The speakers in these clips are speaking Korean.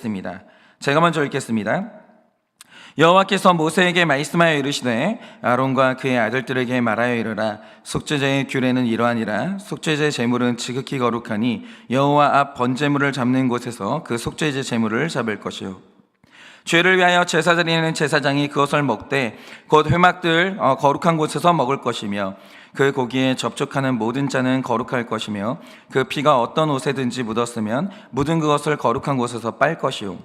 있습니다. 제가 먼저 읽겠습니다. 여호와께서 모세에게 말씀하여 이르시되 아론과 그의 아들들에게 말하여 이르라. 속죄제의 규례는 이러하니라. 속죄제 제물은 지극히 거룩하니 여호와 앞 번제물을 잡는 곳에서 그 속죄제 제물을 잡을 것이요, 죄를 위하여 제사 드리는 제사장이 그것을 먹되 곧 회막들 거룩한 곳에서 먹을 것이며, 그 고기에 접촉하는 모든 자는 거룩할 것이며, 그 피가 어떤 옷에든지 묻었으면 묻은 그것을 거룩한 곳에서 빨 것이요,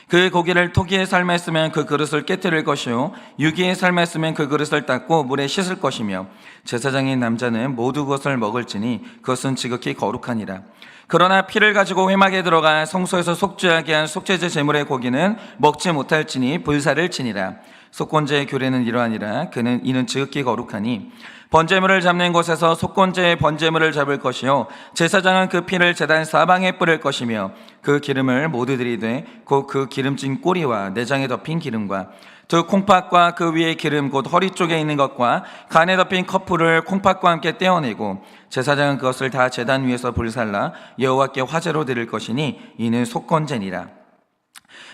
그 고기를 토기에 삶았으면 그 그릇을 깨뜨릴 것이요, 유기에 삶았으면 그 그릇을 닦고 물에 씻을 것이며, 제사장인 남자는 모두 그것을 먹을지니 그것은 지극히 거룩하니라. 그러나 피를 가지고 회막에 들어가 성소에서 속죄하게 한 속죄제 제물의 고기는 먹지 못할지니 불사를 치니라. 속건제의 규례는 이러하니라. 이는 지극히 거룩하니 번제물을 잡는 곳에서 속건제의 번제물을 잡을 것이요, 제사장은 그 피를 제단 사방에 뿌릴 것이며, 그 기름을 모두 들이되 곧 그 기름진 꼬리와 내장에 덮인 기름과 두 콩팥과 그 위에 기름 곧 허리 쪽에 있는 것과 간에 덮인 커플을 콩팥과 함께 떼어내고, 제사장은 그것을 다 제단 위에서 불살라 여호와께 화제로 드릴 것이니 이는 속건제니라.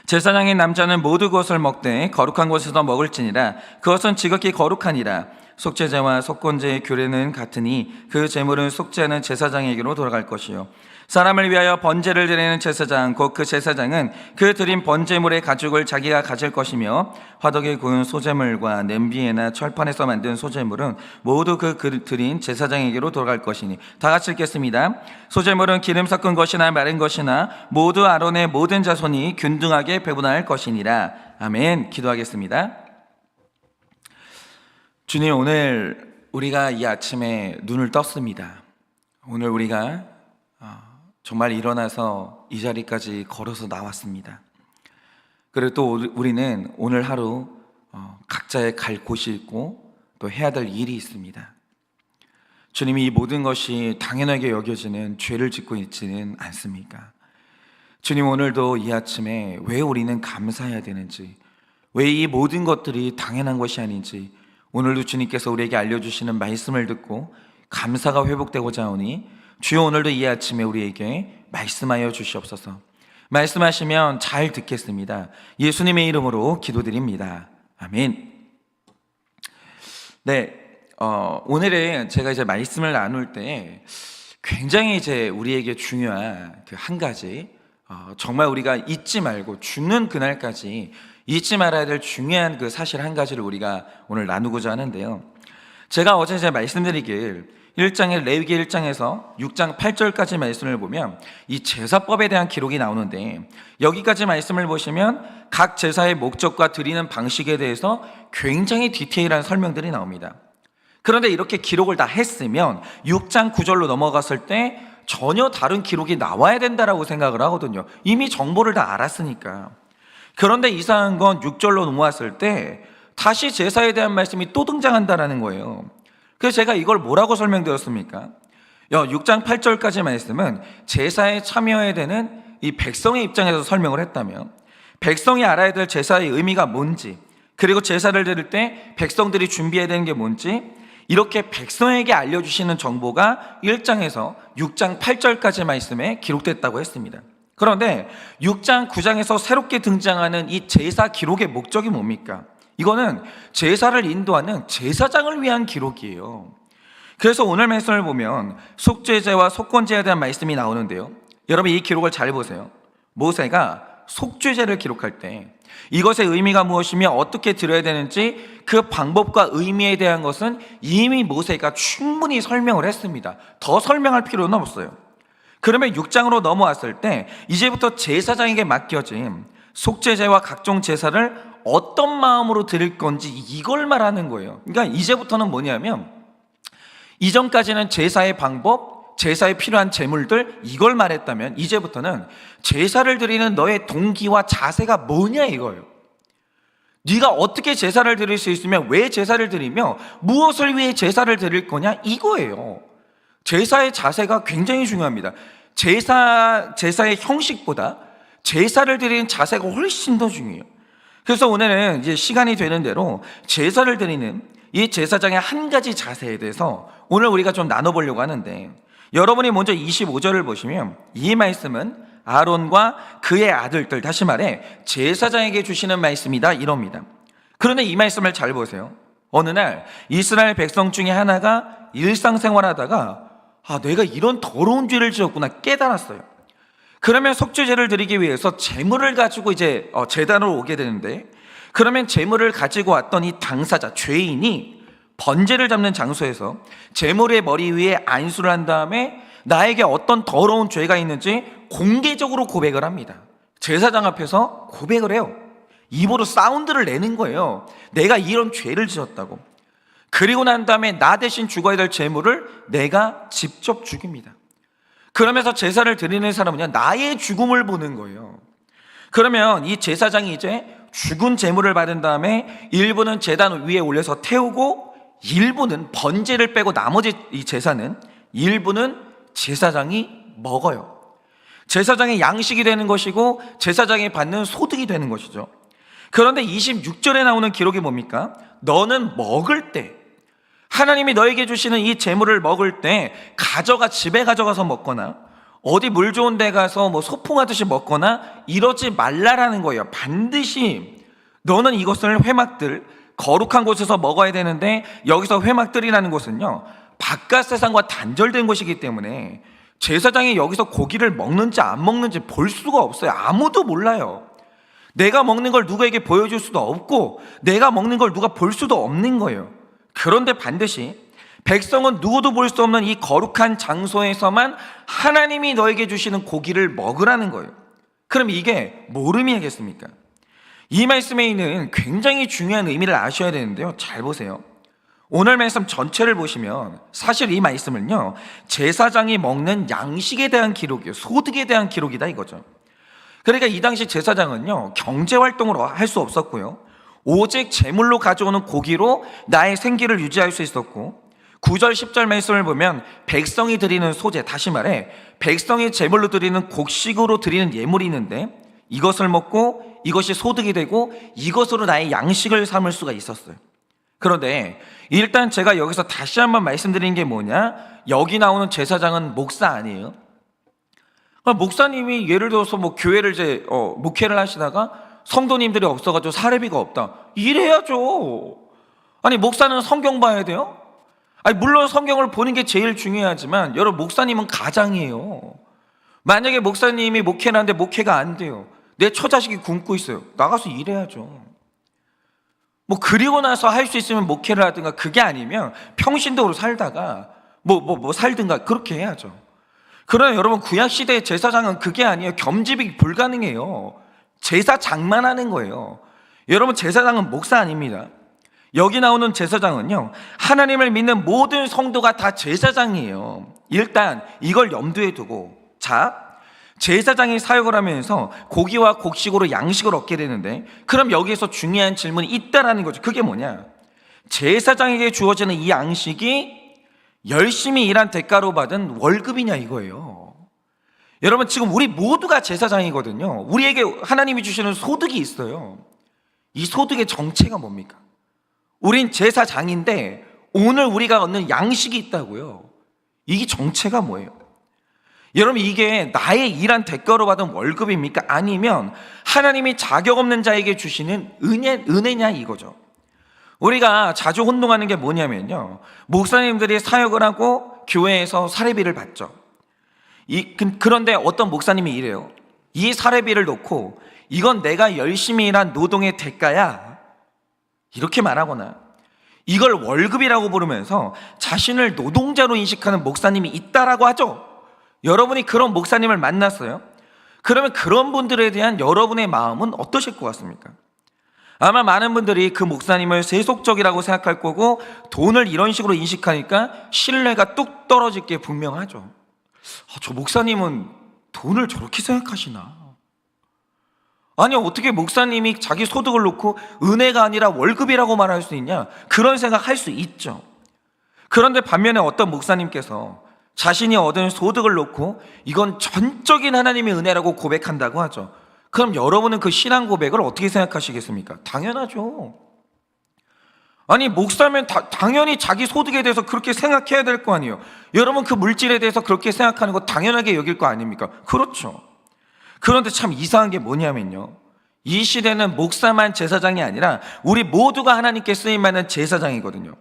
제사장인 남자는 모두 그것을 먹되 거룩한 곳에서 먹을지니라. 그것은 지극히 거룩하니라. 속죄제와 속건제의 규례는 같으니 그 제물은 속죄하는 제사장에게로 돌아갈 것이요, 사람을 위하여 번제를 드리는 제사장 곧 그 제사장은 그 드린 번제물의 가죽을 자기가 가질 것이며, 화덕에 구운 소제물과 냄비에나 철판에서 만든 소제물은 모두 그 드린 제사장에게로 돌아갈 것이니. 다 같이 읽겠습니다. 소제물은 기름 섞은 것이나 마른 것이나 모두 아론의 모든 자손이 균등하게 배분할 것이니라. 아멘. 기도하겠습니다. 주님, 오늘 우리가 이 아침에 눈을 떴습니다. 오늘 우리가 정말 일어나서 이 자리까지 걸어서 나왔습니다. 그리고 또 우리는 오늘 하루 각자의 갈 곳이 있고 또 해야 될 일이 있습니다. 주님이 이 모든 것이 당연하게 여겨지는 죄를 짓고 있지는 않습니까? 주님, 오늘도 이 아침에 왜 우리는 감사해야 되는지, 왜 이 모든 것들이 당연한 것이 아닌지 오늘도 주님께서 우리에게 알려주시는 말씀을 듣고 감사가 회복되고자 하오니, 주여 오늘도 이 아침에 우리에게 말씀하여 주시옵소서. 말씀하시면 잘 듣겠습니다. 예수님의 이름으로 기도드립니다. 아멘. 네, 오늘은 제가 이제 말씀을 나눌 때 굉장히 이제 우리에게 중요한 그 한 가지, 정말 우리가 잊지 말고 죽는 그날까지 잊지 말아야 될 중요한 그 사실 한 가지를 우리가 오늘 나누고자 하는데요. 제가 어제 이제 말씀드리길 1장의 레위기 1장에서 6장 8절까지 말씀을 보면 이 제사법에 대한 기록이 나오는데, 여기까지 말씀을 보시면 각 제사의 목적과 드리는 방식에 대해서 굉장히 디테일한 설명들이 나옵니다. 그런데 이렇게 기록을 다 했으면 6장 9절로 넘어갔을 때 전혀 다른 기록이 나와야 된다라고 생각을 하거든요. 이미 정보를 다 알았으니까. 그런데 이상한 건 6절로 넘어왔을 때 다시 제사에 대한 말씀이 또 등장한다라는 거예요. 그래서 제가 이걸 뭐라고 설명드렸습니까? 6장 8절까지 말씀은 제사에 참여해야 되는 이 백성의 입장에서 설명을 했다면, 백성이 알아야 될 제사의 의미가 뭔지, 그리고 제사를 드릴 때 백성들이 준비해야 되는 게 뭔지, 이렇게 백성에게 알려주시는 정보가 1장에서 6장 8절까지 말씀에 기록됐다고 했습니다. 그런데 6장 9장에서 새롭게 등장하는 이 제사 기록의 목적이 뭡니까? 이거는 제사를 인도하는 제사장을 위한 기록이에요. 그래서 오늘 말씀을 보면 속죄제와 속건제에 대한 말씀이 나오는데요, 여러분 이 기록을 잘 보세요. 모세가 속죄제를 기록할 때 이것의 의미가 무엇이며 어떻게 드려야 되는지 그 방법과 의미에 대한 것은 이미 모세가 충분히 설명을 했습니다. 더 설명할 필요는 없어요. 그러면 6장으로 넘어왔을 때 이제부터 제사장에게 맡겨진 속죄제와 각종 제사를 어떤 마음으로 드릴 건지 이걸 말하는 거예요. 그러니까 이제부터는 뭐냐면, 이전까지는 제사의 방법, 제사에 필요한 제물들 이걸 말했다면, 이제부터는 제사를 드리는 너의 동기와 자세가 뭐냐 이거예요. 네가 어떻게 제사를 드릴 수 있으며 왜 제사를 드리며 무엇을 위해 제사를 드릴 거냐 이거예요. 제사의 자세가 굉장히 중요합니다. 제사의 형식보다 제사를 드리는 자세가 훨씬 더 중요해요. 그래서 오늘은 이제 시간이 되는 대로 제사를 드리는 이 제사장의 한 가지 자세에 대해서 오늘 우리가 좀 나눠보려고 하는데, 여러분이 먼저 25절을 보시면 이 말씀은 아론과 그의 아들들, 다시 말해 제사장에게 주시는 말씀이다 이럽니다. 그런데 이 말씀을 잘 보세요. 어느 날 이스라엘 백성 중에 하나가 일상생활하다가 내가 이런 더러운 죄를 지었구나 깨달았어요. 그러면 속죄제를 드리기 위해서 제물을 가지고 이제 제단으로 오게 되는데, 그러면 제물을 가지고 왔던 이 당사자, 죄인이 번제를 잡는 장소에서 제물의 머리 위에 안수를 한 다음에 나에게 어떤 더러운 죄가 있는지 공개적으로 고백을 합니다. 제사장 앞에서 고백을 해요. 입으로 사운드를 내는 거예요. 내가 이런 죄를 지었다고. 그리고 난 다음에 나 대신 죽어야 될 제물을 내가 직접 죽입니다. 그러면서 제사를 드리는 사람은요, 나의 죽음을 보는 거예요. 그러면 이 제사장이 이제 죽은 제물을 받은 다음에 일부는 제단 위에 올려서 태우고, 일부는 번제를 빼고 나머지 이 제사는 일부는 제사장이 먹어요. 제사장의 양식이 되는 것이고 제사장이 받는 소득이 되는 것이죠. 그런데 26절에 나오는 기록이 뭡니까? 너는 먹을 때, 하나님이 너에게 주시는 이 제물을 먹을 때 집에 가져가서 먹거나 어디 물 좋은 데 가서 소풍하듯이 먹거나 이러지 말라라는 거예요. 반드시 너는 이것을 회막들, 거룩한 곳에서 먹어야 되는데, 여기서 회막들이라는 곳은요, 바깥 세상과 단절된 곳이기 때문에 제사장이 여기서 고기를 먹는지 안 먹는지 볼 수가 없어요. 아무도 몰라요. 내가 먹는 걸 누구에게 보여줄 수도 없고 내가 먹는 걸 누가 볼 수도 없는 거예요. 그런데 반드시 백성은 누구도 볼 수 없는 이 거룩한 장소에서만 하나님이 너에게 주시는 고기를 먹으라는 거예요. 그럼 이게 뭘 의미하겠습니까? 이 말씀에 있는 굉장히 중요한 의미를 아셔야 되는데요, 잘 보세요. 오늘 말씀 전체를 보시면 사실 이 말씀은요, 제사장이 먹는 양식에 대한 기록이에요. 소득에 대한 기록이다 이거죠. 그러니까 이 당시 제사장은요, 경제활동을 할 수 없었고요, 오직 제물로 가져오는 고기로 나의 생계를 유지할 수 있었고, 9절 10절 말씀을 보면 백성이 드리는 소제, 다시 말해 백성이 제물로 드리는 곡식으로 드리는 예물이 있는데, 이것을 먹고 이것이 소득이 되고 이것으로 나의 양식을 삼을 수가 있었어요. 그런데 일단 제가 여기서 다시 한번 말씀드리는 게 뭐냐, 여기 나오는 제사장은 목사 아니에요. 목사님이 예를 들어서 교회를 이제 목회를 하시다가 성도님들이 없어가지고 사례비가 없다, 이래야죠. 아니, 목사는 성경 봐야 돼요? 아니, 물론 성경을 보는 게 제일 중요하지만 여러분, 목사님은 가장이에요. 만약에 목사님이 목회를 하는데 목회가 안 돼요, 내 처자식이 굶고 있어요, 나가서 일해야죠. 그리고 나서 할 수 있으면 목회를 하든가, 그게 아니면 평신도로 살다가 살든가 그렇게 해야죠. 그러나 여러분, 구약시대의 제사장은 그게 아니에요. 겸직이 불가능해요. 제사장만 하는 거예요. 여러분, 제사장은 목사 아닙니다. 여기 나오는 제사장은요, 하나님을 믿는 모든 성도가 다 제사장이에요. 일단 이걸 염두에 두고, 제사장이 사역을 하면서 고기와 곡식으로 양식을 얻게 되는데, 그럼 여기에서 중요한 질문이 있다라는 거죠. 그게 뭐냐, 제사장에게 주어지는 이 양식이 열심히 일한 대가로 받은 월급이냐 이거예요. 여러분, 지금 우리 모두가 제사장이거든요. 우리에게 하나님이 주시는 소득이 있어요. 이 소득의 정체가 뭡니까? 우린 제사장인데 오늘 우리가 얻는 양식이 있다고요. 이게 정체가 뭐예요? 여러분, 이게 나의 일한 대가로 받은 월급입니까? 아니면 하나님이 자격 없는 자에게 주시는 은혜냐 이거죠. 우리가 자주 혼동하는 게 뭐냐면요, 목사님들이 사역을 하고 교회에서 사례비를 받죠. 그런데 어떤 목사님이 이래요. 이 사례비를 놓고 이건 내가 열심히 일한 노동의 대가야, 이렇게 말하거나 이걸 월급이라고 부르면서 자신을 노동자로 인식하는 목사님이 있다라고 하죠. 여러분이 그런 목사님을 만났어요? 그러면 그런 분들에 대한 여러분의 마음은 어떠실 것 같습니까? 아마 많은 분들이 그 목사님을 세속적이라고 생각할 거고, 돈을 이런 식으로 인식하니까 신뢰가 뚝 떨어질 게 분명하죠. 저 목사님은 돈을 저렇게 생각하시나? 아니, 어떻게 목사님이 자기 소득을 놓고 은혜가 아니라 월급이라고 말할 수 있냐? 그런 생각할 수 있죠. 그런데 반면에 어떤 목사님께서 자신이 얻은 소득을 놓고 이건 전적인 하나님의 은혜라고 고백한다고 하죠. 그럼 여러분은 그 신앙 고백을 어떻게 생각하시겠습니까? 당연하죠. 아니, 목사면 당연히 자기 소득에 대해서 그렇게 생각해야 될 거 아니에요. 여러분, 그 물질에 대해서 그렇게 생각하는 거 당연하게 여길 거 아닙니까? 그렇죠. 그런데 참 이상한 게 뭐냐면요, 이 시대는 목사만 제사장이 아니라 우리 모두가 하나님께 쓰임받는 제사장이거든요.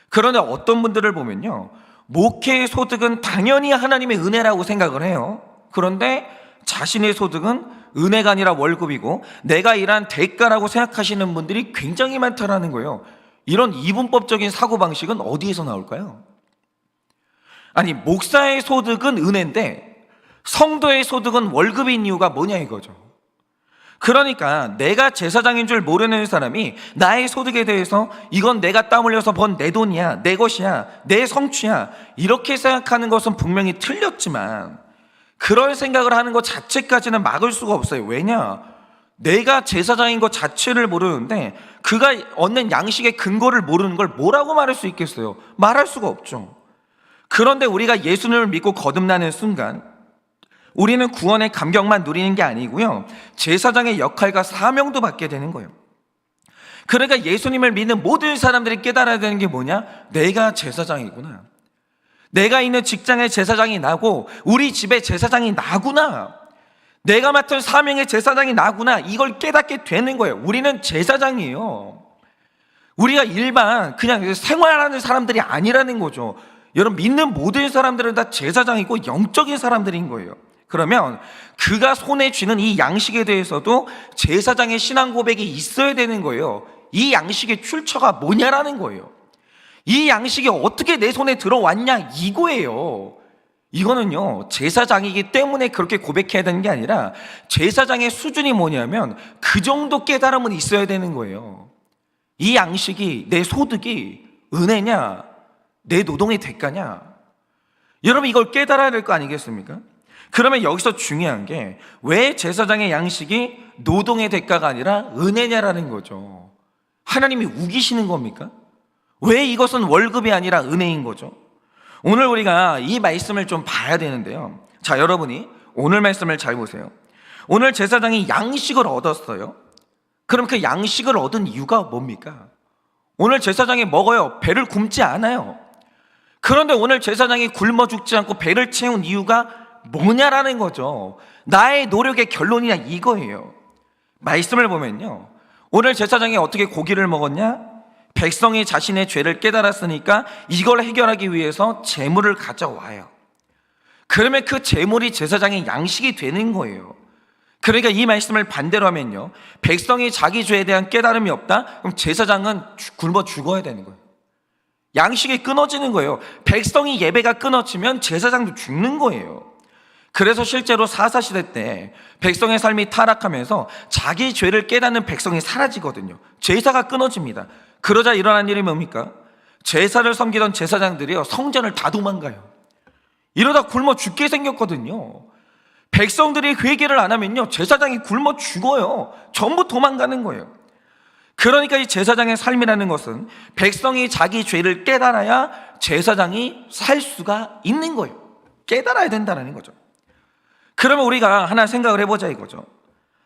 그런데 어떤 분들을 보면요, 목회의 소득은 당연히 하나님의 은혜라고 생각을 해요. 그런데 자신의 소득은 은혜가 아니라 월급이고 내가 일한 대가라고 생각하시는 분들이 굉장히 많다라는 거예요. 이런 이분법적인 사고방식은 어디에서 나올까요? 아니, 목사의 소득은 은혜인데 성도의 소득은 월급인 이유가 뭐냐 이거죠. 그러니까 내가 제사장인 줄 모르는 사람이 나의 소득에 대해서 이건 내가 땀 흘려서 번 내 돈이야, 내 것이야, 내 성취야, 이렇게 생각하는 것은 분명히 틀렸지만 그런 생각을 하는 것 자체까지는 막을 수가 없어요. 왜냐? 내가 제사장인 것 자체를 모르는데 그가 얻는 양식의 근거를 모르는 걸 뭐라고 말할 수 있겠어요? 말할 수가 없죠. 그런데 우리가 예수님을 믿고 거듭나는 순간 우리는 구원의 감격만 누리는 게 아니고요, 제사장의 역할과 사명도 받게 되는 거예요. 그러니까 예수님을 믿는 모든 사람들이 깨달아야 되는 게 뭐냐? 내가 제사장이구나. 내가 있는 직장의 제사장이 나고 우리 집의 제사장이 나구나. 내가 맡은 사명의 제사장이 나구나. 이걸 깨닫게 되는 거예요. 우리는 제사장이에요. 우리가 일반 그냥 생활하는 사람들이 아니라는 거죠. 여러분, 믿는 모든 사람들은 다 제사장이고 영적인 사람들인 거예요. 그러면 그가 손에 쥐는 이 양식에 대해서도 제사장의 신앙 고백이 있어야 되는 거예요. 이 양식의 출처가 뭐냐라는 거예요. 이 양식이 어떻게 내 손에 들어왔냐 이거예요. 이거는요, 제사장이기 때문에 그렇게 고백해야 되는 게 아니라 제사장의 수준이 뭐냐면 그 정도 깨달음은 있어야 되는 거예요. 이 양식이, 내 소득이 은혜냐 내 노동의 대가냐, 여러분 이걸 깨달아야 될 거 아니겠습니까? 그러면 여기서 중요한 게 왜 제사장의 양식이 노동의 대가가 아니라 은혜냐라는 거죠. 하나님이 우기시는 겁니까? 왜 이것은 월급이 아니라 은혜인 거죠? 오늘 우리가 이 말씀을 좀 봐야 되는데요, 자, 여러분이 오늘 말씀을 잘 보세요. 오늘 제사장이 양식을 얻었어요. 그럼 그 양식을 얻은 이유가 뭡니까? 오늘 제사장이 먹어요. 배를 굶지 않아요. 그런데 오늘 제사장이 굶어 죽지 않고 배를 채운 이유가 뭐냐라는 거죠. 나의 노력의 결론이냐 이거예요. 말씀을 보면요, 오늘 제사장이 어떻게 고기를 먹었냐? 백성이 자신의 죄를 깨달았으니까 이걸 해결하기 위해서 제물을 가져와요. 그러면 그 제물이 제사장의 양식이 되는 거예요. 그러니까 이 말씀을 반대로 하면요, 백성이 자기 죄에 대한 깨달음이 없다? 그럼 제사장은 굶어 죽어야 되는 거예요. 양식이 끊어지는 거예요. 백성이 예배가 끊어지면 제사장도 죽는 거예요. 그래서 실제로 사사시대 때 백성의 삶이 타락하면서 자기 죄를 깨닫는 백성이 사라지거든요. 제사가 끊어집니다. 그러자 일어난 일이 뭡니까? 제사를 섬기던 제사장들이요, 성전을 다 도망가요. 이러다 굶어 죽게 생겼거든요. 백성들이 회개를 안 하면요, 제사장이 굶어 죽어요. 전부 도망가는 거예요. 그러니까 이 제사장의 삶이라는 것은 백성이 자기 죄를 깨달아야 제사장이 살 수가 있는 거예요. 깨달아야 된다는 거죠. 그러면 우리가 하나 생각을 해보자 이거죠.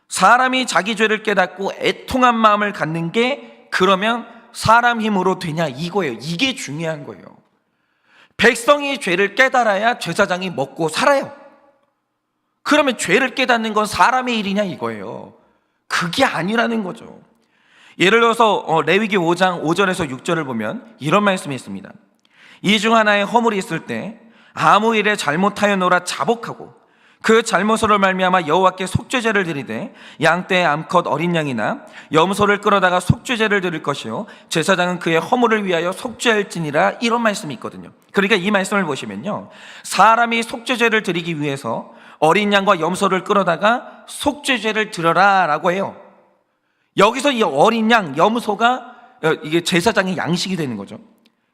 사람이 자기 죄를 깨닫고 애통한 마음을 갖는 게 그러면 사람 힘으로 되냐 이거예요. 이게 중요한 거예요. 백성이 죄를 깨달아야 제사장이 먹고 살아요. 그러면 죄를 깨닫는 건 사람의 일이냐 이거예요. 그게 아니라는 거죠. 예를 들어서 레위기 5장 5절에서 6절을 보면 이런 말씀이 있습니다. 이 중 하나에 허물이 있을 때 아무 일에 잘못하여노라 자복하고 그 잘못으로 말미암아 여호와께 속죄제를 드리되 양떼 암컷 어린 양이나 염소를 끌어다가 속죄제를 드릴 것이요 제사장은 그의 허물을 위하여 속죄할지니라, 이런 말씀이 있거든요. 그러니까 이 말씀을 보시면요, 사람이 속죄제를 드리기 위해서 어린 양과 염소를 끌어다가 속죄제를 드려라 라고 해요. 여기서 이 어린 양, 염소가 이게 제사장의 양식이 되는 거죠.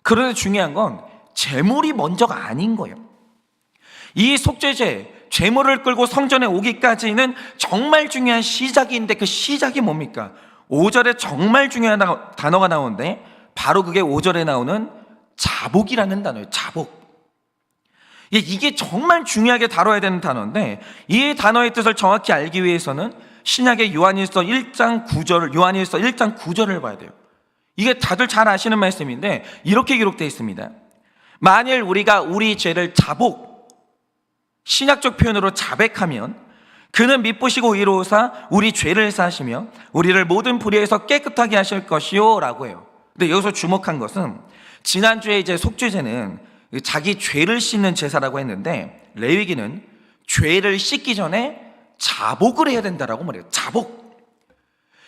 그런데 중요한 건 제물이 먼저가 아닌 거예요. 이 속죄제, 제물을 끌고 성전에 오기까지는 정말 중요한 시작인데 그 시작이 뭡니까? 5절에 정말 중요한 단어가 나오는데 바로 그게 5절에 나오는 자복이라는 단어예요. 자복. 이게 정말 중요하게 다뤄야 되는 단어인데 이 단어의 뜻을 정확히 알기 위해서는 신약의 요한일서 1장 9절을 봐야 돼요. 이게 다들 잘 아시는 말씀인데 이렇게 기록되어 있습니다. 만일 우리가 우리 죄를 자복, 신약적 표현으로 자백하면 그는 미쁘시고 의로우사 우리 죄를 사하시며 우리를 모든 불의에서 깨끗하게 하실 것이요 라고 해요. 근데 여기서 주목한 것은 지난주에 이제 속죄제는 자기 죄를 씻는 제사라고 했는데 레위기는 죄를 씻기 전에 자복을 해야 된다라고 말해요. 자복.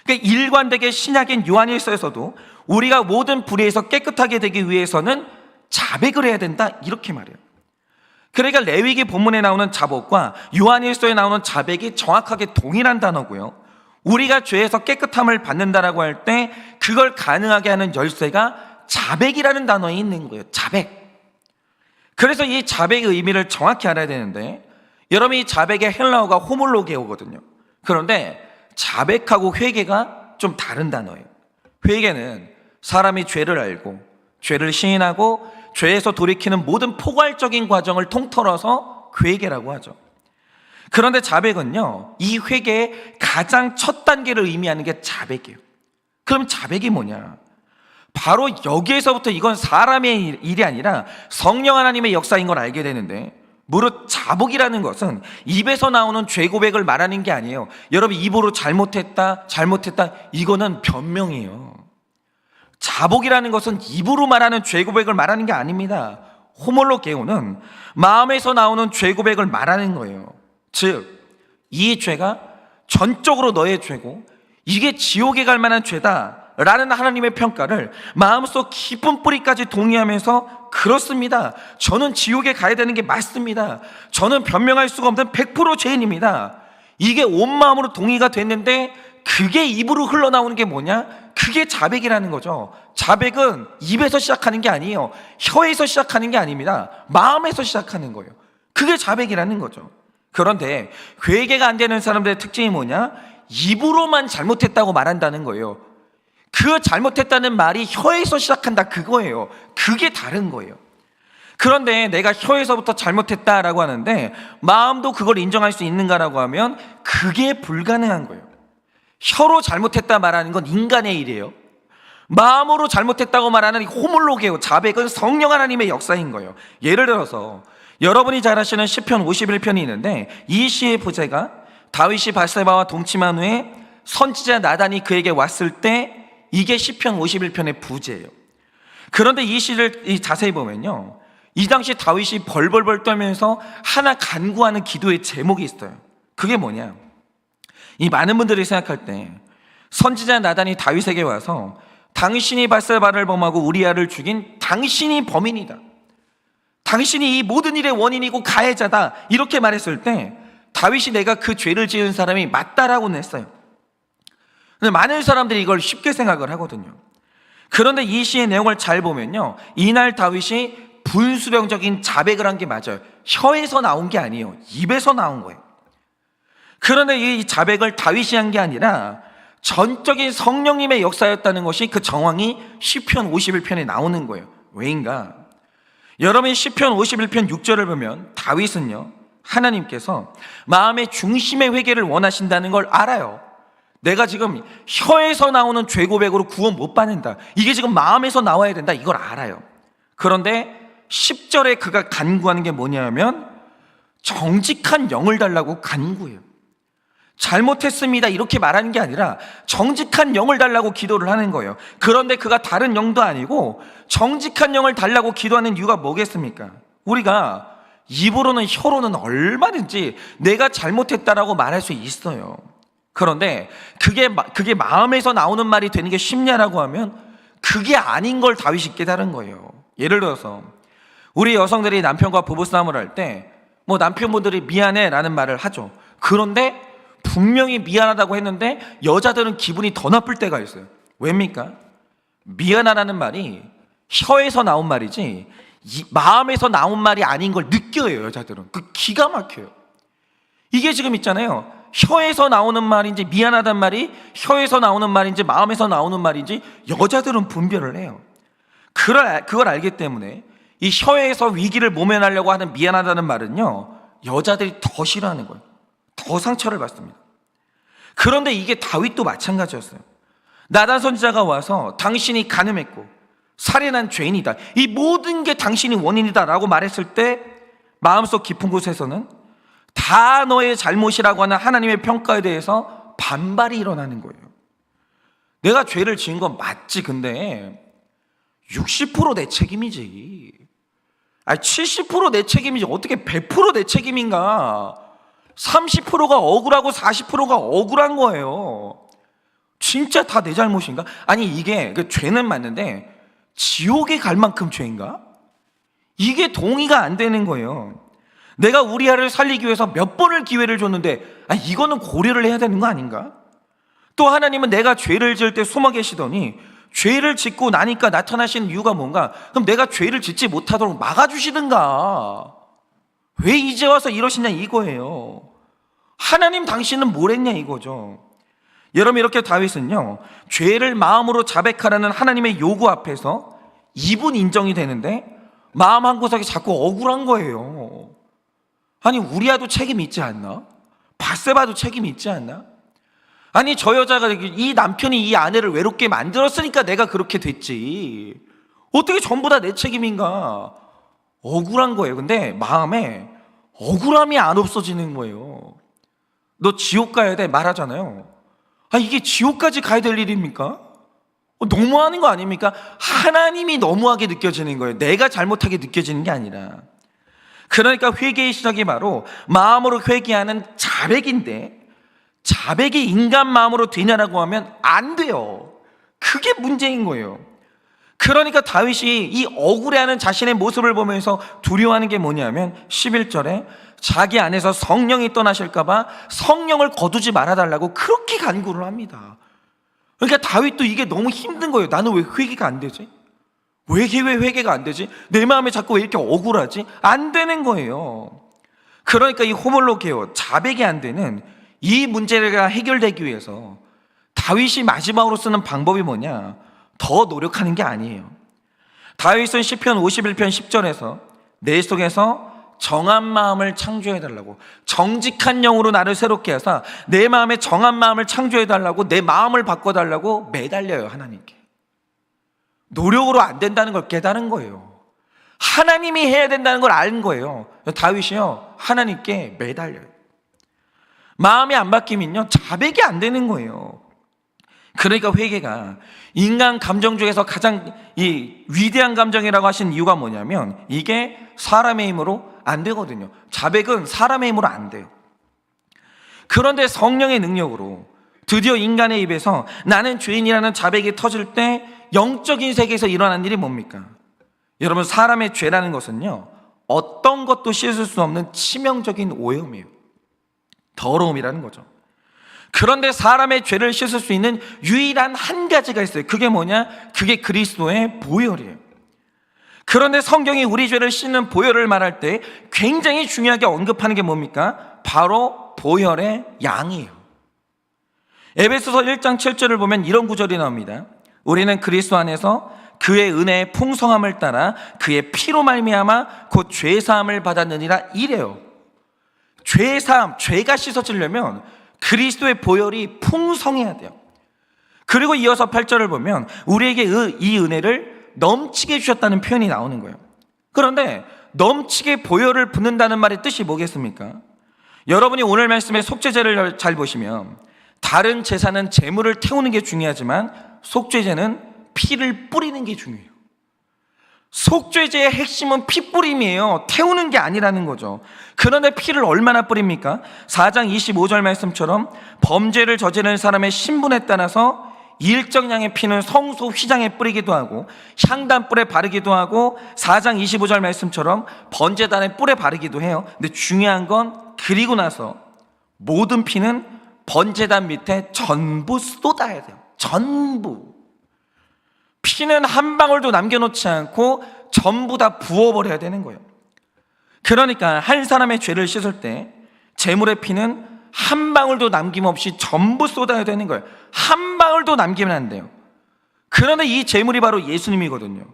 그러니까 일관되게 신약인 요한일서에서도 우리가 모든 불의에서 깨끗하게 되기 위해서는 자백을 해야 된다 이렇게 말해요. 그러니까 레위기 본문에 나오는 자복과 요한일서에 나오는 자백이 정확하게 동일한 단어고요. 우리가 죄에서 깨끗함을 받는다라고 할 때 그걸 가능하게 하는 열쇠가 자백이라는 단어에 있는 거예요. 자백. 그래서 이 자백의 의미를 정확히 알아야 되는데 여러분 이 자백의 헬라어가 호몰로게오거든요. 그런데 자백하고 회개가 좀 다른 단어예요. 회개는 사람이 죄를 알고 죄를 시인하고 죄에서 돌이키는 모든 포괄적인 과정을 통틀어서 회개라고 하죠. 그런데 자백은요, 이 회개의 가장 첫 단계를 의미하는 게 자백이에요. 그럼 자백이 뭐냐? 바로 여기에서부터 이건 사람의 일이 아니라 성령 하나님의 역사인 걸 알게 되는데, 무릇 자복이라는 것은 입에서 나오는 죄 고백을 말하는 게 아니에요. 여러분 입으로 잘못했다 이거는 변명이에요. 자복이라는 것은 입으로 말하는 죄 고백을 말하는 게 아닙니다. 호몰로게오는 마음에서 나오는 죄 고백을 말하는 거예요. 즉 이 죄가 전적으로 너의 죄고 이게 지옥에 갈 만한 죄다 라는 하나님의 평가를 마음속 깊은 뿌리까지 동의하면서 그렇습니다. 저는 지옥에 가야 되는 게 맞습니다. 저는 변명할 수가 없는 100% 죄인입니다. 이게 온 마음으로 동의가 됐는데 그게 입으로 흘러나오는 게 뭐냐? 그게 자백이라는 거죠. 자백은 입에서 시작하는 게 아니에요. 혀에서 시작하는 게 아닙니다. 마음에서 시작하는 거예요. 그게 자백이라는 거죠. 그런데 회개가 안 되는 사람들의 특징이 뭐냐? 입으로만 잘못했다고 말한다는 거예요. 그 잘못했다는 말이 혀에서 시작한다 그거예요. 그게 다른 거예요. 그런데 내가 혀에서부터 잘못했다라고 하는데 마음도 그걸 인정할 수 있는가라고 하면 그게 불가능한 거예요. 혀로 잘못했다 말하는 건 인간의 일이에요. 마음으로 잘못했다고 말하는 호몰로게오 자백은 성령 하나님의 역사인 거예요. 예를 들어서 여러분이 잘 아시는 시편 51편이 있는데 이 시의 부제가 다윗이 바세바와 동침한 후에 선지자 나단이 그에게 왔을 때 이게 시편 51편의 부제예요. 그런데 이 시를 자세히 보면요, 이 당시 다윗이 벌벌벌 떨면서 하나 간구하는 기도의 제목이 있어요. 그게 뭐냐? 이 많은 분들이 생각할 때 선지자 나단이 다윗에게 와서 당신이 바세바를 범하고 우리아를 죽인 당신이 범인이다, 당신이 이 모든 일의 원인이고 가해자다 이렇게 말했을 때 다윗이 내가 그 죄를 지은 사람이 맞다라고는 했어요. 근데 많은 사람들이 이걸 쉽게 생각을 하거든요. 그런데 이 시의 내용을 잘 보면요, 이날 다윗이 분수령적인 자백을 한 게 맞아요. 혀에서 나온 게 아니에요. 입에서 나온 거예요. 그런데 이 자백을 다윗이 한 게 아니라 전적인 성령님의 역사였다는 것이 그 정황이 시편 51편에 나오는 거예요. 왜인가? 여러분이 시편 51편 6절을 보면 다윗은요, 하나님께서 마음의 중심의 회개를 원하신다는 걸 알아요. 내가 지금 혀에서 나오는 죄 고백으로 구원 못 받는다, 이게 지금 마음에서 나와야 된다, 이걸 알아요. 그런데 10절에 그가 간구하는 게 뭐냐면 정직한 영을 달라고 간구해요. 잘못했습니다 이렇게 말하는 게 아니라 정직한 영을 달라고 기도를 하는 거예요. 그런데 그가 다른 영도 아니고 정직한 영을 달라고 기도하는 이유가 뭐겠습니까? 우리가 입으로는 혀로는 얼마든지 내가 잘못했다라고 말할 수 있어요. 그런데 그게 마음에서 나오는 말이 되는 게 쉽냐라고 하면 그게 아닌 걸 다윗이 깨달은 거예요. 예를 들어서 우리 여성들이 남편과 부부싸움을 할 때 뭐 남편분들이 미안해 라는 말을 하죠. 그런데 분명히 미안하다고 했는데 여자들은 기분이 더 나쁠 때가 있어요. 왜입니까? 미안하다는 말이 혀에서 나온 말이지 마음에서 나온 말이 아닌 걸 느껴요. 여자들은 그 기가 막혀요. 이게 지금 있잖아요, 혀에서 나오는 말인지 미안하단 말이 혀에서 나오는 말인지 마음에서 나오는 말인지 여자들은 분별을 해요. 그걸 알기 때문에 이 혀에서 위기를 모면하려고 하는 미안하다는 말은요, 여자들이 더 싫어하는 거예요. 더 상처를 받습니다. 그런데 이게 다윗도 마찬가지였어요. 나단 선지자가 와서 당신이 간음했고 살인한 죄인이다, 이 모든 게 당신이 원인이다 라고 말했을 때 마음속 깊은 곳에서는 다 너의 잘못이라고 하는 하나님의 평가에 대해서 반발이 일어나는 거예요. 내가 죄를 지은 건 맞지. 근데 60% 내 책임이지. 70% 내 책임이지. 어떻게 100% 내 책임인가? 30%가 억울하고 40%가 억울한 거예요. 진짜 다 내 잘못인가? 아니, 이게 죄는 맞는데 지옥에 갈 만큼 죄인가? 이게 동의가 안 되는 거예요. 내가 우리아를 살리기 위해서 몇 번을 기회를 줬는데 이거는 고려를 해야 되는 거 아닌가? 또 하나님은 내가 죄를 지을 때 숨어 계시더니 죄를 짓고 나니까 나타나시는 이유가 뭔가? 그럼 내가 죄를 짓지 못하도록 막아주시든가. 왜 이제 와서 이러시냐 이거예요. 하나님 당신은 뭘 했냐 이거죠. 여러분, 이렇게 다윗은요, 죄를 마음으로 자백하라는 하나님의 요구 앞에서 입은 인정이 되는데 마음 한구석이 자꾸 억울한 거예요. 아니, 우리아도 책임이 있지 않나? 밧세바도 책임이 있지 않나? 아니, 저 여자가 이 남편이 이 아내를 외롭게 만들었으니까 내가 그렇게 됐지. 어떻게 전부 다 내 책임인가? 억울한 거예요. 근데 마음에 억울함이 안 없어지는 거예요. 너 지옥 가야 돼 말하잖아요. 이게 지옥까지 가야 될 일입니까? 너무하는 거 아닙니까? 하나님이 너무하게 느껴지는 거예요. 내가 잘못하게 느껴지는 게 아니라. 그러니까 회개의 시작이 바로 마음으로 회개하는 자백인데, 자백이 인간 마음으로 되냐라고 하면 안 돼요. 그게 문제인 거예요. 그러니까 다윗이 이 억울해하는 자신의 모습을 보면서 두려워하는 게 뭐냐면 11절에 자기 안에서 성령이 떠나실까 봐 성령을 거두지 말아달라고 그렇게 간구를 합니다. 그러니까 다윗도 이게 너무 힘든 거예요. 나는 왜 회개가 안 되지? 왜 회개가 안 되지? 내 마음에 자꾸 왜 이렇게 억울하지? 안 되는 거예요. 그러니까 이 호몰로게오, 자백이 안 되는 이 문제가 해결되기 위해서 다윗이 마지막으로 쓰는 방법이 뭐냐? 더 노력하는 게 아니에요. 다윗은 시편 51편 10절에서 내 속에서 정한 마음을 창조해달라고, 정직한 영으로 나를 새롭게 하사 내 마음에 정한 마음을 창조해달라고, 내 마음을 바꿔달라고 매달려요. 하나님께. 노력으로 안 된다는 걸 깨달은 거예요. 하나님이 해야 된다는 걸 아는 거예요. 다윗이요, 하나님께 매달려요. 마음이 안 바뀌면요, 자백이 안 되는 거예요. 그러니까 회개가 인간 감정 중에서 가장 이 위대한 감정이라고 하신 이유가 뭐냐면 이게 사람의 힘으로 안 되거든요. 자백은 사람의 힘으로 안 돼요. 그런데 성령의 능력으로 드디어 인간의 입에서 나는 죄인이라는 자백이 터질 때 영적인 세계에서 일어난 일이 뭡니까? 여러분, 사람의 죄라는 것은요, 어떤 것도 씻을 수 없는 치명적인 오염이에요. 더러움이라는 거죠. 그런데 사람의 죄를 씻을 수 있는 유일한 한 가지가 있어요. 그게 뭐냐? 그게 그리스도의 보혈이에요. 그런데 성경이 우리 죄를 씻는 보혈을 말할 때 굉장히 중요하게 언급하는 게 뭡니까? 바로 보혈의 양이에요. 에베소서 1장 7절을 보면 이런 구절이 나옵니다. 우리는 그리스도 안에서 그의 은혜의 풍성함을 따라 그의 피로 말미암아 곧 죄사함을 받았느니라 이래요. 죄사함, 죄가 씻어지려면 그리스도의 보혈이 풍성해야 돼요. 그리고 이어서 8절을 보면 우리에게 이 은혜를 넘치게 주셨다는 표현이 나오는 거예요. 그런데 넘치게 보혈을 붓는다는 말의 뜻이 뭐겠습니까? 여러분이 오늘 말씀의 속죄제를 잘 보시면 다른 제사는 제물을 태우는 게 중요하지만 속죄제는 피를 뿌리는 게 중요해요. 속죄제의 핵심은 피 뿌림이에요. 태우는 게 아니라는 거죠. 그런데 피를 얼마나 뿌립니까? 4장 25절 말씀처럼 범죄를 저지르는 사람의 신분에 따라서 일정량의 피는 성소 휘장에 뿌리기도 하고 향단불에 바르기도 하고 4장 25절 말씀처럼 번제단에 뿔에 바르기도 해요. 근데 중요한 건 그리고 나서 모든 피는 번제단 밑에 전부 쏟아야 돼요. 전부. 피는 한 방울도 남겨놓지 않고 전부 다 부어버려야 되는 거예요. 그러니까 한 사람의 죄를 씻을 때 제물의 피는 한 방울도 남김없이 전부 쏟아야 되는 거예요. 한 방울도 남기면 안 돼요. 그런데 이 제물이 바로 예수님이거든요.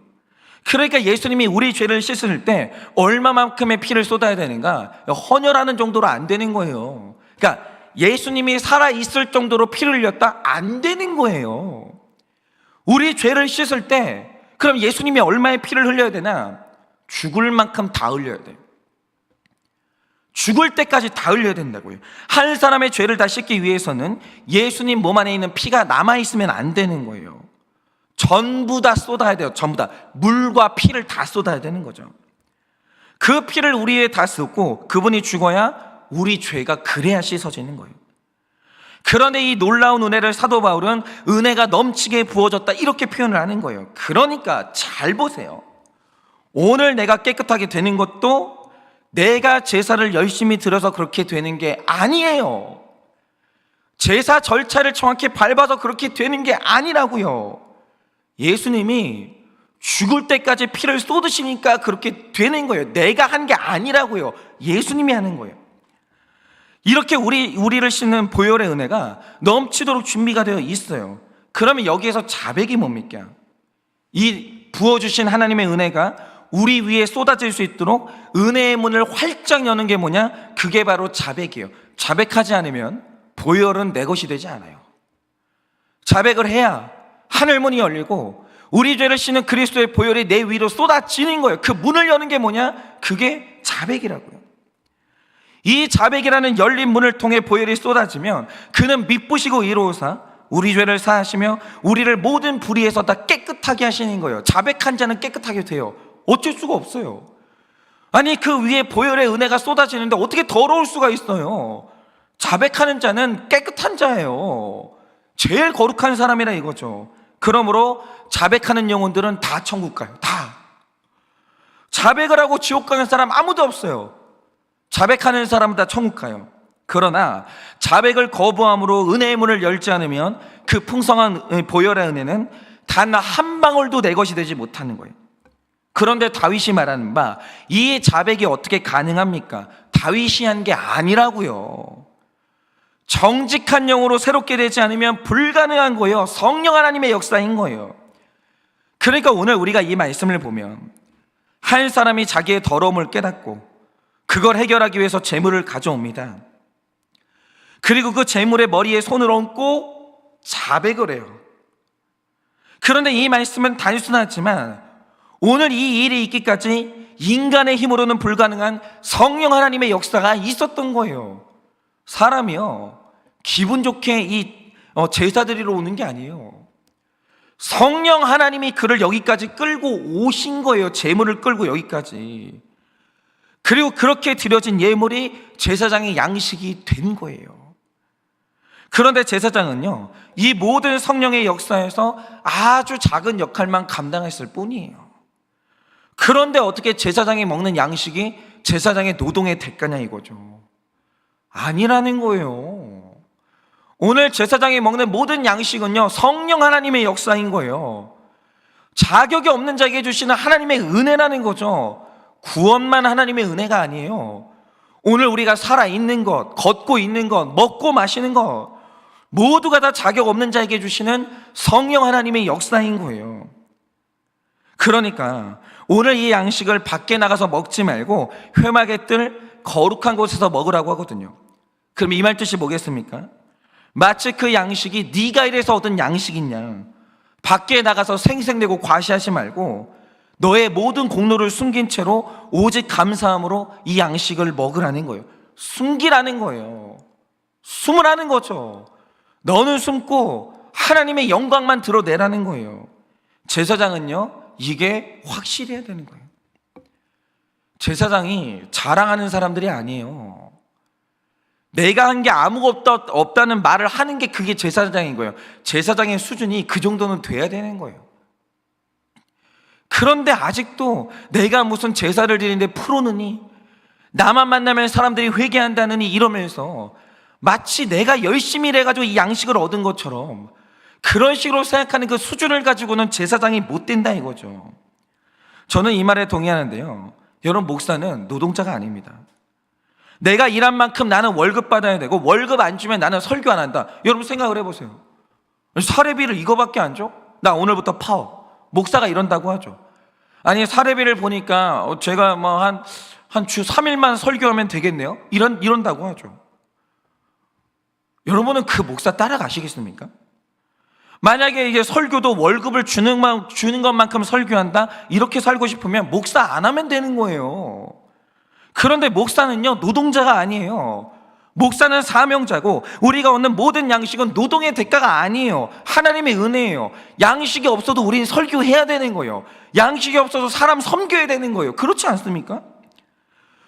그러니까 예수님이 우리 죄를 씻을 때 얼마만큼의 피를 쏟아야 되는가? 헌혈하는 정도로 안 되는 거예요. 그러니까 예수님이 살아있을 정도로 피를 흘렸다? 안 되는 거예요. 우리 죄를 씻을 때 그럼 예수님이 얼마의 피를 흘려야 되나? 죽을 만큼 다 흘려야 돼요. 죽을 때까지 다 흘려야 된다고요. 한 사람의 죄를 다 씻기 위해서는 예수님 몸 안에 있는 피가 남아있으면 안 되는 거예요. 전부 다 쏟아야 돼요. 전부 다. 물과 피를 다 쏟아야 되는 거죠. 그 피를 우리에 다 쏟고 그분이 죽어야 우리 죄가 그래야 씻어지는 거예요. 그런데 이 놀라운 은혜를 사도 바울은 은혜가 넘치게 부어졌다 이렇게 표현을 하는 거예요. 그러니까 잘 보세요. 오늘 내가 깨끗하게 되는 것도 내가 제사를 열심히 드려서 그렇게 되는 게 아니에요. 제사 절차를 정확히 밟아서 그렇게 되는 게 아니라고요. 예수님이 죽을 때까지 피를 쏟으시니까 그렇게 되는 거예요. 내가 한 게 아니라고요. 예수님이 하는 거예요. 이렇게 우리를 씻는 보혈의 은혜가 넘치도록 준비가 되어 있어요. 그러면 여기에서 자백이 뭡니까? 이 부어주신 하나님의 은혜가 우리 위에 쏟아질 수 있도록 은혜의 문을 활짝 여는 게 뭐냐? 그게 바로 자백이에요. 자백하지 않으면 보혈은 내 것이 되지 않아요. 자백을 해야 하늘문이 열리고 우리 죄를 씻는 그리스도의 보혈이 내 위로 쏟아지는 거예요. 그 문을 여는 게 뭐냐? 그게 자백이라고요. 이 자백이라는 열린 문을 통해 보혈이 쏟아지면 그는 미쁘시고 의로우사 우리 죄를 사하시며 우리를 모든 불의에서 다 깨끗하게 하시는 거예요. 자백한 자는 깨끗하게 돼요. 어쩔 수가 없어요. 아니 그 위에 보혈의 은혜가 쏟아지는데 어떻게 더러울 수가 있어요? 자백하는 자는 깨끗한 자예요. 제일 거룩한 사람이라 이거죠. 그러므로 자백하는 영혼들은 다 천국 가요. 다. 자백을 하고 지옥 가는 사람 아무도 없어요. 자백하는 사람은 다 천국 가요. 그러나 자백을 거부함으로 은혜의 문을 열지 않으면 그 풍성한 보혈의 은혜는 단 한 방울도 내 것이 되지 못하는 거예요. 그런데 다윗이 말하는 바 이 자백이 어떻게 가능합니까? 다윗이 한 게 아니라고요. 정직한 영으로 새롭게 되지 않으면 불가능한 거예요. 성령 하나님의 역사인 거예요. 그러니까 오늘 우리가 이 말씀을 보면 한 사람이 자기의 더러움을 깨닫고 그걸 해결하기 위해서 재물을 가져옵니다. 그리고 그 재물의 머리에 손을 얹고 자백을 해요. 그런데 이 말씀은 단순하지만 오늘 이 일이 있기까지 인간의 힘으로는 불가능한 성령 하나님의 역사가 있었던 거예요. 사람이요 기분 좋게 이 제사 드리러 오는 게 아니에요. 성령 하나님이 그를 여기까지 끌고 오신 거예요. 제물을 끌고 여기까지. 그리고 그렇게 드려진 예물이 제사장의 양식이 된 거예요. 그런데 제사장은요 이 모든 성령의 역사에서 아주 작은 역할만 감당했을 뿐이에요. 그런데 어떻게 제사장이 먹는 양식이 제사장의 노동의 대가냐 이거죠. 아니라는 거예요. 오늘 제사장이 먹는 모든 양식은요 성령 하나님의 역사인 거예요. 자격이 없는 자에게 주시는 하나님의 은혜라는 거죠. 구원만 하나님의 은혜가 아니에요. 오늘 우리가 살아있는 것, 걷고 있는 것, 먹고 마시는 것 모두가 다 자격 없는 자에게 주시는 성령 하나님의 역사인 거예요. 그러니까 오늘 이 양식을 밖에 나가서 먹지 말고 회막에 뜰 거룩한 곳에서 먹으라고 하거든요. 그럼 이 말 뜻이 뭐겠습니까? 마치 그 양식이 네가 이래서 얻은 양식이냐, 밖에 나가서 생색내고 과시하지 말고 너의 모든 공로를 숨긴 채로 오직 감사함으로 이 양식을 먹으라는 거예요. 숨기라는 거예요. 숨으라는 거죠. 너는 숨고 하나님의 영광만 드러내라는 거예요. 제사장은요 이게 확실해야 되는 거예요. 제사장이 자랑하는 사람들이 아니에요. 내가 한 게 아무것도 없다는 말을 하는 게 그게 제사장인 거예요. 제사장의 수준이 그 정도는 돼야 되는 거예요. 그런데 아직도 내가 무슨 제사를 드리는데 프로느니, 나만 만나면 사람들이 회개한다느니 이러면서 마치 내가 열심히 일해가지고 이 양식을 얻은 것처럼 그런 식으로 생각하는 그 수준을 가지고는 제사장이 못 된다 이거죠. 저는 이 말에 동의하는데요, 여러분 목사는 노동자가 아닙니다. 내가 일한 만큼 나는 월급 받아야 되고 월급 안 주면 나는 설교 안 한다. 여러분 생각을 해보세요. 사례비를 이거밖에 안 줘? 나 오늘부터 파업. 목사가 이런다고 하죠. 아니 사례비를 보니까 제가 뭐 한 주 3일만 설교하면 되겠네요. 이런다고 하죠. 여러분은 그 목사 따라가시겠습니까? 만약에 이게 설교도 월급을 주는 것만큼 설교한다? 이렇게 살고 싶으면 목사 안 하면 되는 거예요. 그런데 목사는요, 노동자가 아니에요. 목사는 사명자고 우리가 얻는 모든 양식은 노동의 대가가 아니에요. 하나님의 은혜예요. 양식이 없어도 우리는 설교해야 되는 거예요. 양식이 없어도 사람 섬겨야 되는 거예요. 그렇지 않습니까?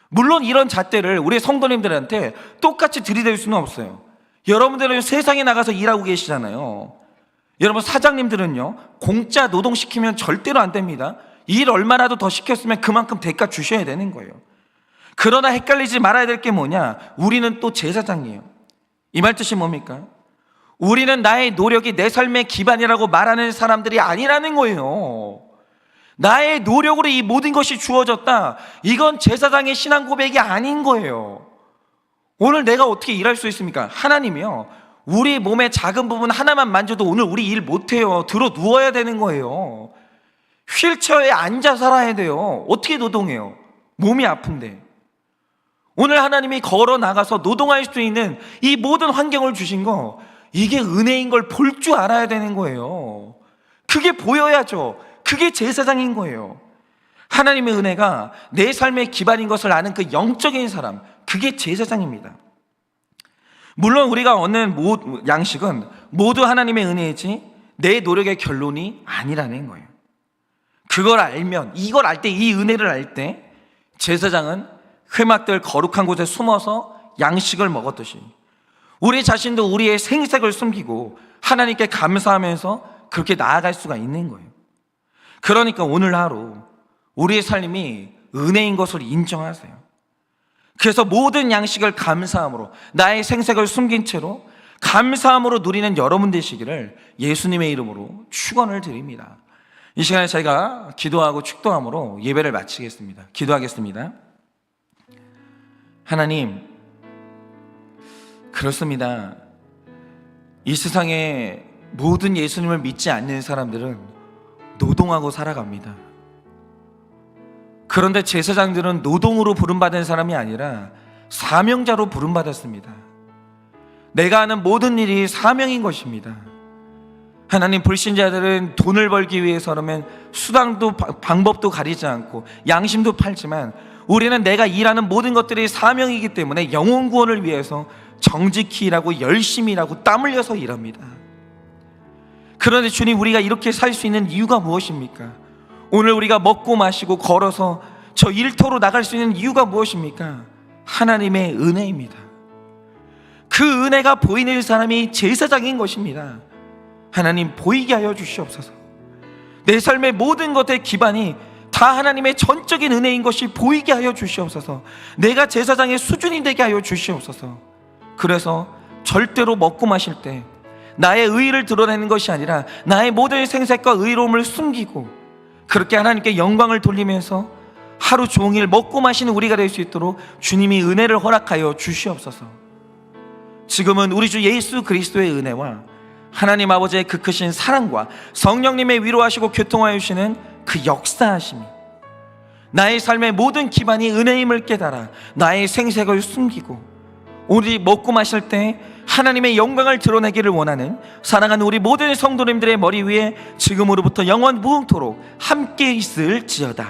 물론 이런 잣대를 우리 성도님들한테 똑같이 들이댈 수는 없어요. 여러분들은 세상에 나가서 일하고 계시잖아요. 여러분 사장님들은요, 공짜 노동시키면 절대로 안 됩니다. 일 얼마라도 더 시켰으면 그만큼 대가 주셔야 되는 거예요. 그러나 헷갈리지 말아야 될 게 뭐냐? 우리는 또 제사장이에요. 이 말 뜻이 뭡니까? 우리는 나의 노력이 내 삶의 기반이라고 말하는 사람들이 아니라는 거예요. 나의 노력으로 이 모든 것이 주어졌다. 이건 제사장의 신앙 고백이 아닌 거예요. 오늘 내가 어떻게 일할 수 있습니까? 하나님이요, 우리 몸의 작은 부분 하나만 만져도 오늘 우리 일 못해요. 들어 누워야 되는 거예요. 휠체어에 앉아 살아야 돼요. 어떻게 노동해요? 몸이 아픈데. 오늘 하나님이 걸어 나가서 노동할 수 있는 이 모든 환경을 주신 거, 이게 은혜인 걸 볼 줄 알아야 되는 거예요. 그게 보여야죠. 그게 제사장인 거예요. 하나님의 은혜가 내 삶의 기반인 것을 아는 그 영적인 사람, 그게 제사장입니다. 물론 우리가 얻는 양식은 모두 하나님의 은혜이지 내 노력의 결론이 아니라는 거예요. 그걸 알면, 이걸 알 때, 이 은혜를 알 때 제사장은 회막들 거룩한 곳에 숨어서 양식을 먹었듯이 우리 자신도 우리의 생색을 숨기고 하나님께 감사하면서 그렇게 나아갈 수가 있는 거예요. 그러니까 오늘 하루 우리의 삶이 은혜인 것을 인정하세요. 그래서 모든 양식을 감사함으로, 나의 생색을 숨긴 채로 감사함으로 누리는 여러분 되시기를 예수님의 이름으로 축원을 드립니다. 이 시간에 저희가 기도하고 축도함으로 예배를 마치겠습니다. 기도하겠습니다. 하나님, 그렇습니다. 이 세상에 모든 예수님을 믿지 않는 사람들은 노동하고 살아갑니다. 그런데 제사장들은 노동으로 부름받은 사람이 아니라 사명자로 부름받았습니다. 내가 하는 모든 일이 사명인 것입니다. 하나님, 불신자들은 돈을 벌기 위해서라면 수단도 방법도 가리지 않고 양심도 팔지만 우리는 내가 일하는 모든 것들이 사명이기 때문에 영혼 구원을 위해서 정직히 일하고 열심히 일하고 땀 흘려서 일합니다. 그런데 주님, 우리가 이렇게 살 수 있는 이유가 무엇입니까? 오늘 우리가 먹고 마시고 걸어서 저 일터로 나갈 수 있는 이유가 무엇입니까? 하나님의 은혜입니다. 그 은혜가 보이는 사람이 제사장인 것입니다. 하나님, 보이게 하여 주시옵소서. 내 삶의 모든 것의 기반이 다 하나님의 전적인 은혜인 것이 보이게 하여 주시옵소서. 내가 제사장의 수준이 되게 하여 주시옵소서. 그래서 절대로 먹고 마실 때 나의 의의를 드러내는 것이 아니라 나의 모든 생색과 의로움을 숨기고 그렇게 하나님께 영광을 돌리면서 하루 종일 먹고 마시는 우리가 될 수 있도록 주님이 은혜를 허락하여 주시옵소서. 지금은 우리 주 예수 그리스도의 은혜와 하나님 아버지의 그 크신 사랑과 성령님의 위로하시고 교통하여 주시는 그 역사하심이 나의 삶의 모든 기반이 은혜임을 깨달아 나의 생색을 숨기고 우리 먹고 마실 때 하나님의 영광을 드러내기를 원하는 사랑하는 우리 모든 성도님들의 머리 위에 지금으로부터 영원 무궁토록 함께 있을지어다.